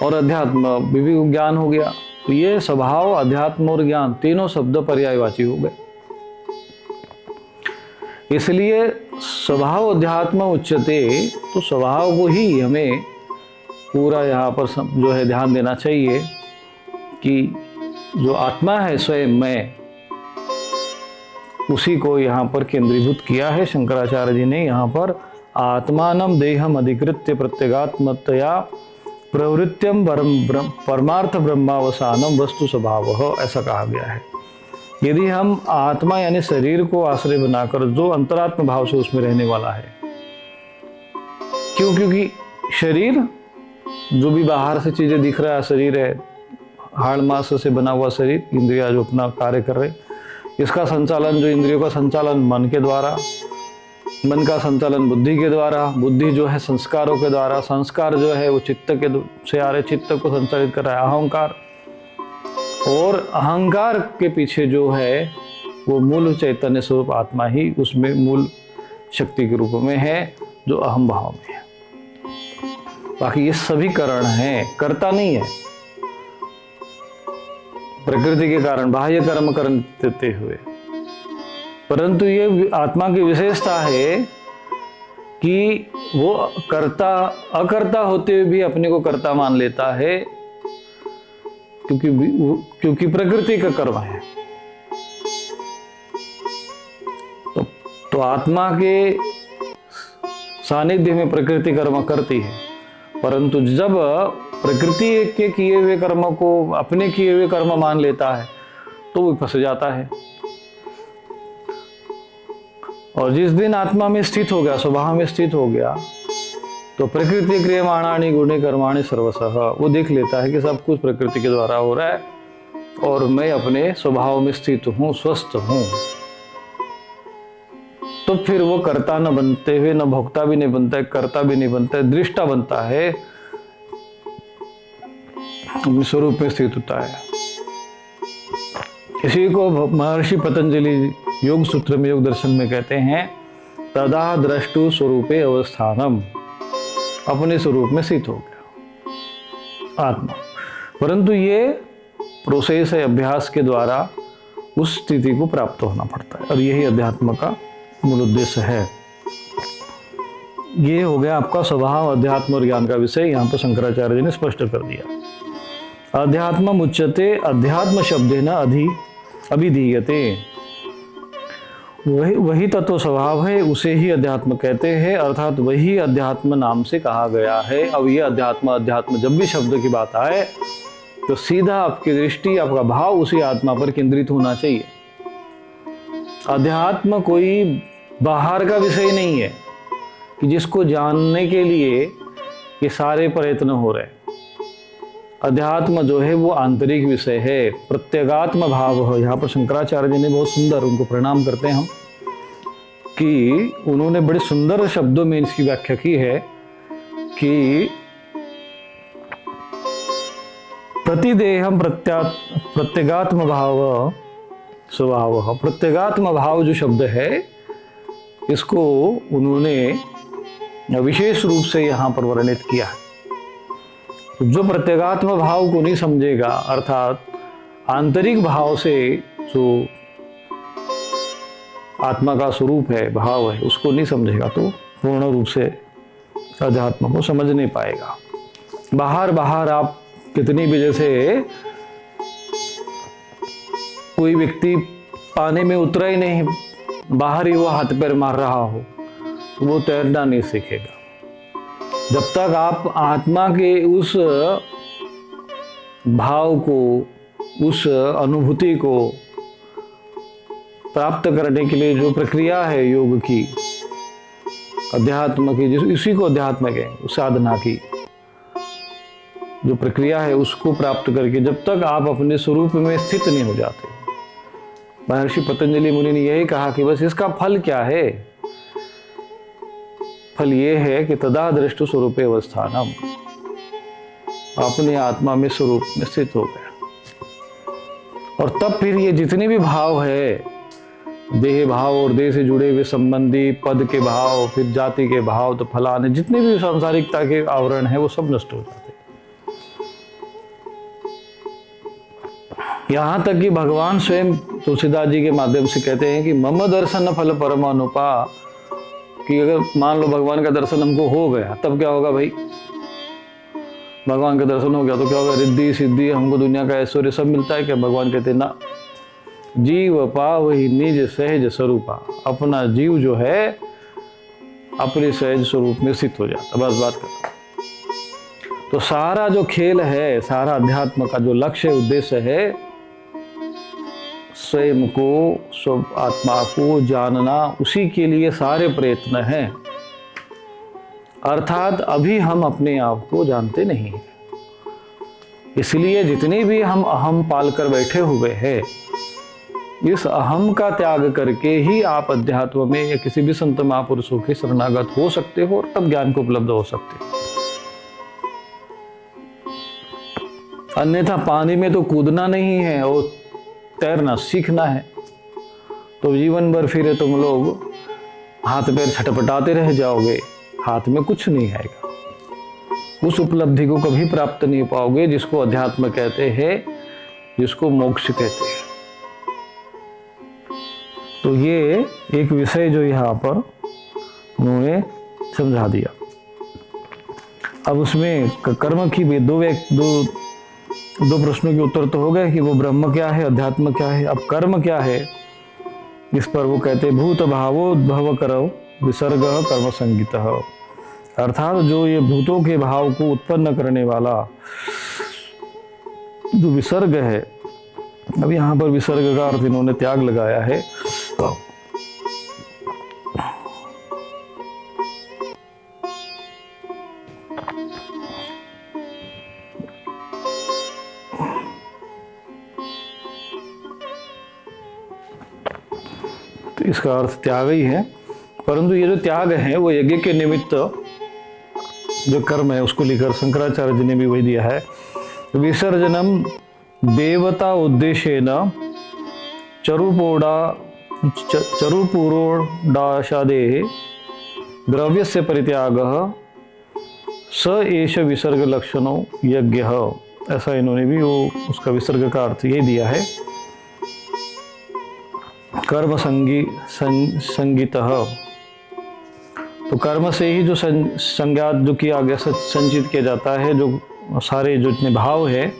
और अध्यात्म भी ज्ञान हो गया। तो ये स्वभाव, अध्यात्म और ज्ञान तीनों शब्द पर्यायवाची हो गए। इसलिए स्वभाव अध्यात्म उच्चते, तो स्वभाव को ही हमें पूरा यहाँ पर जो है ध्यान देना चाहिए कि जो आत्मा है स्वयं मैं, उसी को यहाँ पर केंद्रीभूत किया है शंकराचार्य जी ने। यहाँ पर आत्मानम देहम अधिकृत्य प्रत्यगात्मतया प्रवृत्त्यम परमार्थ ब्रह्मावसानम वस्तु स्वभाव, ऐसा कहा गया है। यदि हम आत्मा यानी शरीर को आश्रय बनाकर जो अंतरात्म भाव से उसमें रहने वाला है, क्योंकि शरीर जो भी बाहर से चीजें दिख रहा है, शरीर है, हाड़ मांस से बना हुआ शरीर, इंद्रिया जो अपना कार्य कर रहे, इसका संचालन, जो इंद्रियों का संचालन मन के द्वारा, मन का संचालन बुद्धि के द्वारा, बुद्धि जो है संस्कारों के द्वारा, संस्कार जो है वो चित्त के से आ रहे, चित्त को संचालित कर रहा है अहंकार, और अहंकार के पीछे जो है वो मूल चैतन्य स्वरूप आत्मा ही उसमें मूल शक्ति के रूप में है, जो अहम भाव में है। बाकी ये सभी कारण हैं, कर्ता नहीं है। प्रकृति के कारण बाह्य कर्म करते हुए, परंतु ये आत्मा की विशेषता है कि वो अकर्ता होते हुए भी अपने को कर्ता मान लेता है, क्योंकि प्रकृति का कर्म है। तो आत्मा के सानिध्य में प्रकृति कर्म करती है, परंतु जब प्रकृति के किए हुए कर्म को अपने किए हुए कर्म मान लेता है तो वो फंस जाता है। और जिस दिन आत्मा में स्थित हो गया, स्वभाव में स्थित हो गया, तो प्रकृति क्रियमाणानि गुणे कर्माणि सर्वशः, वो देख लेता है कि सब कुछ प्रकृति के द्वारा हो रहा है और मैं अपने स्वभाव में स्थित हूँ, स्वस्थ हूँ। तो फिर वो कर्ता न बनते हुए न भोक्ता भी नहीं बनता है, कर्ता भी नहीं बनता है, दृष्टा बनता है, अपने स्वरूप में स्थित होता है। इसी को महर्षि पतंजलि योग सूत्र में, योग दर्शन में कहते हैं तदा द्रष्टु स्वरूपे अवस्थानम, अपने स्वरूप में स्थित हो गया आत्मा। परंतु ये प्रोसेस है, अभ्यास के द्वारा उस स्थिति को प्राप्त होना पड़ता है, और यही अध्यात्म का मूल उद्देश्य है। ये हो गया आपका स्वभाव, अध्यात्म और ज्ञान का विषय, यहाँ पर शंकराचार्य जी ने स्पष्ट कर दिया। अध्यात्म उच्यते, अध्यात्म शब्देन अभिधीयते, वही तत्व स्वभाव है, उसे ही अध्यात्म कहते हैं, अर्थात वही अध्यात्म नाम से कहा गया है। अब ये अध्यात्म जब भी शब्द की बात आए तो सीधा आपकी दृष्टि, आपका भाव उसी आत्मा पर केंद्रित होना चाहिए। अध्यात्म कोई बाहर का विषय नहीं है कि जिसको जानने के लिए ये सारे प्रयत्न हो रहे हैं। अध्यात्म जो है वो आंतरिक विषय है, प्रत्यगात्म भाव है। यहाँ पर शंकराचार्य जी ने बहुत सुंदर, उनको प्रणाम करते हैं हम, कि उन्होंने बड़े सुंदर शब्दों में इसकी व्याख्या की है कि प्रतिदेहम प्रत्यगात्म भाव स्वभाव। प्रत्यगात्म भाव जो शब्द है, इसको उन्होंने विशेष रूप से यहाँ पर वर्णित किया है। जो प्रत्यगात्म भाव को नहीं समझेगा, अर्थात आंतरिक भाव से जो आत्मा का स्वरूप है, भाव है, उसको नहीं समझेगा तो पूर्ण रूप से अध्यात्म को समझ नहीं पाएगा। बाहर आप कितनी भी, जैसे कोई व्यक्ति पानी में उतरा ही नहीं, बाहर ही वो हाथ पैर मार रहा हो, तो वो तैरना नहीं सीखेगा। जब तक आप आत्मा के उस भाव को, उस अनुभूति को प्राप्त करने के लिए जो प्रक्रिया है योग की, अध्यात्म की, इसी को अध्यात्म कहें, उस साधना की जो प्रक्रिया है, उसको प्राप्त करके जब तक आप अपने स्वरूप में स्थित नहीं हो जाते। महर्षि पतंजलि मुनि ने यही कहा कि बस इसका फल क्या है? फल ये है कि तदा दृष्टु स्वरूपे अवस्थानम, अपने आत्मा में स्वरूप में स्थित हो गया। और तब फिर ये जितने भी भाव है, देह भाव और देह से जुड़े हुए संबंधी पद के भाव, फिर जाति के भाव, तो फलाने जितने भी सांसारिकता के आवरण है, वो सब नष्ट हो जाते हैं। यहाँ तक कि भगवान स्वयं तुलसीदास जी के माध्यम से कहते हैं कि मम दर्शन फल परम अनुपा, कि अगर मान लो भगवान का दर्शन हमको हो गया, तब क्या होगा भाई? भगवान का दर्शन हो गया तो क्या होगा? रिद्धि सिद्धि, हमको दुनिया का ऐश्वर्य सब मिलता है क्या? भगवान कहते ना, जीव पावहि निज सहज स्वरूपा, अपना जीव जो है अपने सहज स्वरूप में स्थित हो जाता। बस बात करता। तो सारा जो खेल है, सारा अध्यात्म का जो लक्ष्य उद्देश्य है, स्वयं को, स्व आत्मा को जानना, उसी के लिए सारे प्रयत्न हैं। अर्थात अभी हम अपने आप को जानते नहीं हैं, इसलिए जितने भी हम अहम पालकर बैठे हुए हैं, इस अहम का त्याग करके ही आप अध्यात्म में या किसी भी संत महापुरुषों के शरणागत हो सकते हो, और तब ज्ञान को उपलब्ध हो सकते हो। अन्यथा पानी में तो कूदना नहीं है और तैरना सीखना है, तो जीवन भर फिर तुम लोग हाथ पैर छटपटाते रह जाओगे, हाथ में कुछ नहीं आएगा। उस उपलब्धि को कभी प्राप्त नहीं पाओगे जिसको अध्यात्म कहते हैं, जिसको मोक्ष कहते हैं। तो ये एक विषय जो यहाँ पर उन्होंने समझा दिया। अब उसमें कर्म की भी दो प्रश्नों के उत्तर तो हो गए कि वो ब्रह्म क्या है, अध्यात्म क्या है। अब कर्म क्या है, इस पर वो कहते भूत भावोद्भव करो विसर्ग कर्म संगीत, अर्थात जो ये भूतों के भाव को उत्पन्न करने वाला जो विसर्ग है, अब यहाँ पर विसर्ग का अर्थ इन्होंने त्याग लगाया है। तो इसका अर्थ त्याग ही है, परंतु ये जो त्याग है वो यज्ञ के निमित्त जो कर्म है उसको लेकर शंकराचार्य जी ने भी वही दिया है। विसर्जनम देवता उद्देश्येन चरुपुरोडाशादे द्रव्यस्य परित्यागः स एष विसर्ग लक्षणो यज्ञः, ऐसा इन्होंने भी वो उसका विसर्ग का अर्थ ये दिया है। कर्म संगीत, तो कर्म से ही जो संज्ञात जो किया गया, संचित किया जाता है, जो सारे जो इतने भाव है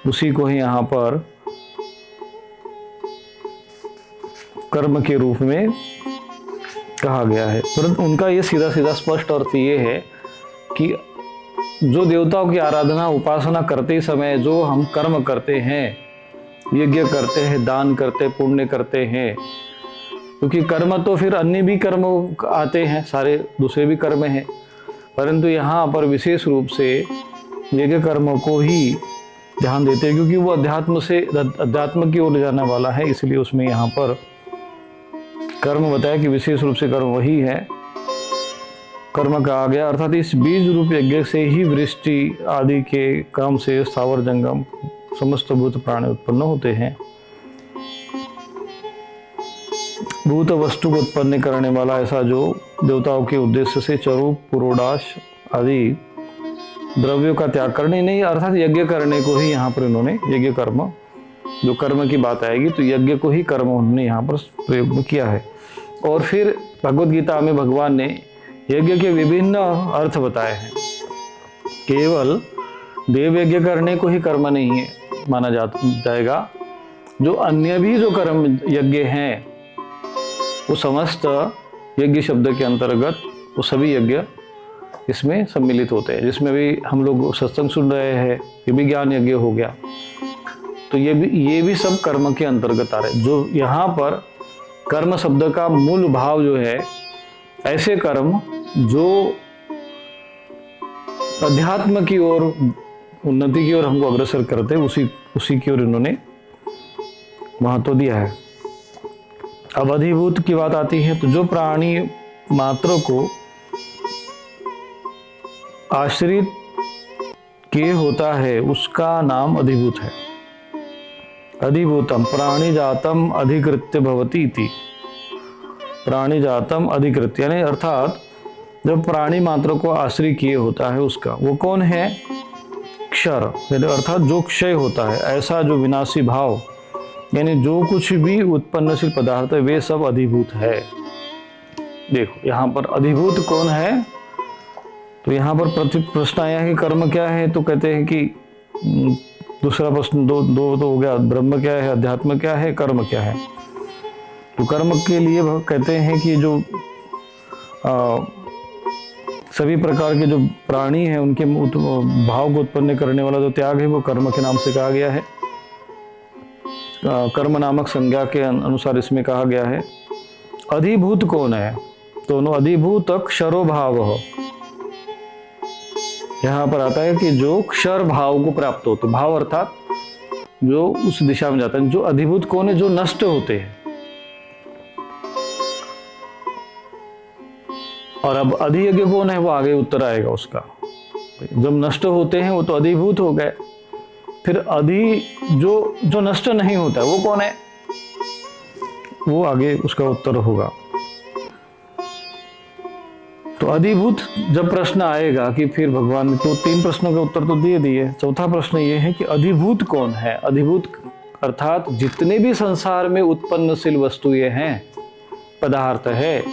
उसी को ही यहाँ पर कर्म के रूप में कहा गया है। परंतु उनका ये सीधा सीधा स्पष्ट अर्थ ये है कि जो देवताओं की आराधना उपासना करते समय जो हम कर्म करते हैं, यज्ञ करते हैं, दान करते, पुण्य करते हैं, क्योंकि कर्म तो फिर अन्य भी कर्म आते हैं, सारे दूसरे भी कर्म हैं, परंतु यहाँ पर विशेष रूप से यज्ञ कर्म को ही ध्यान देते हैं, क्योंकि वो अध्यात्म की ओर ले जाने वाला है। इसलिए उसमें यहाँ पर कर्म बताया कि विशेष रूप से कर्म वही है, कर्म कहा गया। अर्थात इस बीज रूप यज्ञ से ही वृष्टि आदि के क्रम से स्थावर जंगम समस्त भूत प्राणी उत्पन्न होते हैं। भूत वस्तु को उत्पन्न करने वाला ऐसा जो देवताओं के उद्देश्य से चरु पुरोडाश आदि द्रव्यों का त्याग करने नहीं, अर्थात यज्ञ करने को ही यहाँ पर इन्होंने यज्ञ कर्म, जो कर्म की बात आएगी तो यज्ञ को ही कर्म उन्होंने यहाँ पर प्रयोग किया है। और फिर भगवद गीता में भगवान ने यज्ञ के विभिन्न अर्थ बताए हैं। केवल देव यज्ञ करने को ही कर्म नहीं है माना जाएगा, जो अन्य भी जो कर्म यज्ञ हैं वो समस्त यज्ञ शब्द के अंतर्गत वो सभी यज्ञ इसमें सम्मिलित होते हैं। जिसमें भी हम लोग सत्संग सुन रहे हैं, ये भी ज्ञान यज्ञ हो गया, तो ये भी सब कर्म के अंतर्गत आ रहे। जो यहाँ पर कर्म शब्द का मूल भाव जो है, ऐसे कर्म जो अध्यात्म की ओर, उन्नति की ओर हमको अग्रसर करते, उसी की ओर इन्होंने महत्व दिया है। अब अधिभूत की बात आती है, तो जो प्राणी मात्र को आश्रित के होता है उसका नाम अधिभूत है। अधिभूतम प्राणी जातम अधिकृत्य भवति इति। प्राणी जातम अधिकृत्य यानी अर्थात जब प्राणी मात्र को आश्रित किए होता है उसका, वो कौन है? क्षर, अर्थात जो क्षय होता है, ऐसा जो विनाशी भाव, यानी जो कुछ भी उत्पन्नशील पदार्थ है वे सब अधिभूत है। देखो यहाँ पर अधिभूत कौन है, तो यहाँ पर प्रश्न आया है कि कर्म क्या है, तो कहते हैं कि दूसरा प्रश्न दो तो हो गया, ब्रह्म क्या है, अध्यात्म क्या है, कर्म क्या है। तो कर्म के लिए कहते हैं कि जो सभी प्रकार के जो प्राणी हैं उनके भाव को उत्पन्न करने वाला जो त्याग है वो कर्म के नाम से कहा गया है। कर्म नामक संज्ञा के अनुसार इसमें कहा गया है। अधिभूत कौन है, तो अधिभूत क्षरो भाव, यहाँ पर आता है कि जो क्षर भाव को प्राप्त होते, भाव अर्थात जो उस दिशा में जाता है। जो अधिभूत कौन है, जो नष्ट होते हैं। और अब अधियज्ञ कौन है, वो आगे उत्तर आएगा उसका। जब नष्ट होते हैं वो तो अधिभूत हो गए, फिर जो नष्ट नहीं होता है वो कौन है, वो आगे उसका उत्तर होगा। तो अधिभूत जब प्रश्न आएगा कि फिर भगवान ने तो 3 प्रश्नों के उत्तर तो दे दिए, चौथा प्रश्न ये है कि अधिभूत कौन है। अधिभूत अर्थात जितने भी संसार में उत्पन्नशील वस्तुएं हैं, पदार्थ है,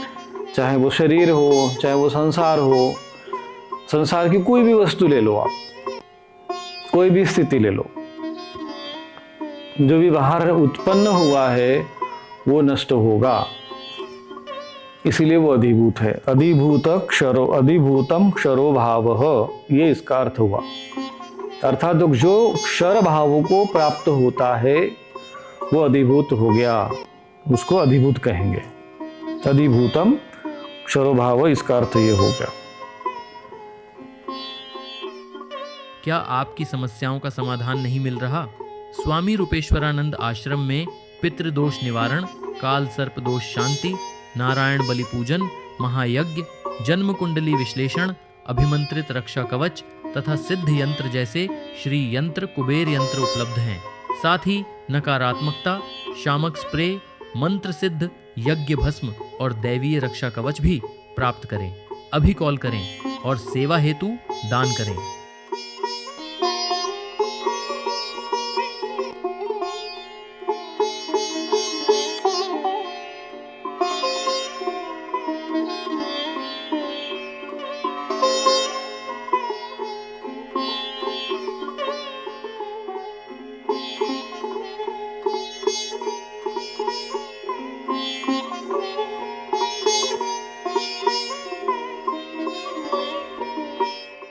चाहे वो शरीर हो, चाहे वो संसार हो, संसार की कोई भी वस्तु ले लो आप, कोई भी स्थिति ले लो, जो भी बाहर उत्पन्न हुआ है वो नष्ट होगा, इसीलिए वो अधिभूत है। अधिभूतम क्षरो भावः, ये इसका अर्थ हुआ। अर्थात जो क्षर भाव को प्राप्त होता है वो अधिभूत हो गया, उसको अधिभूत कहेंगे। अधिभूतम क्षरो भाव, इसका अर्थ ये हो गया। क्या आपकी समस्याओं का समाधान नहीं मिल रहा? स्वामी रूपेश्वरानंद आश्रम में पितृदोष निवारण, काल सर्प दोष शांति, नारायण बलि पूजन, महायज्ञ, जन्म कुंडली विश्लेषण, अभिमंत्रित रक्षा कवच तथा सिद्ध यंत्र जैसे श्री यंत्र, कुबेर यंत्र उपलब्ध हैं। साथ ही नकारात्मकता, शामक स्प्रे, मंत्र सिद्ध यज्ञ भस्म और दैवीय रक्षा कवच भी प्राप्त करें। अभी कॉल करें और सेवा हेतु दान करें।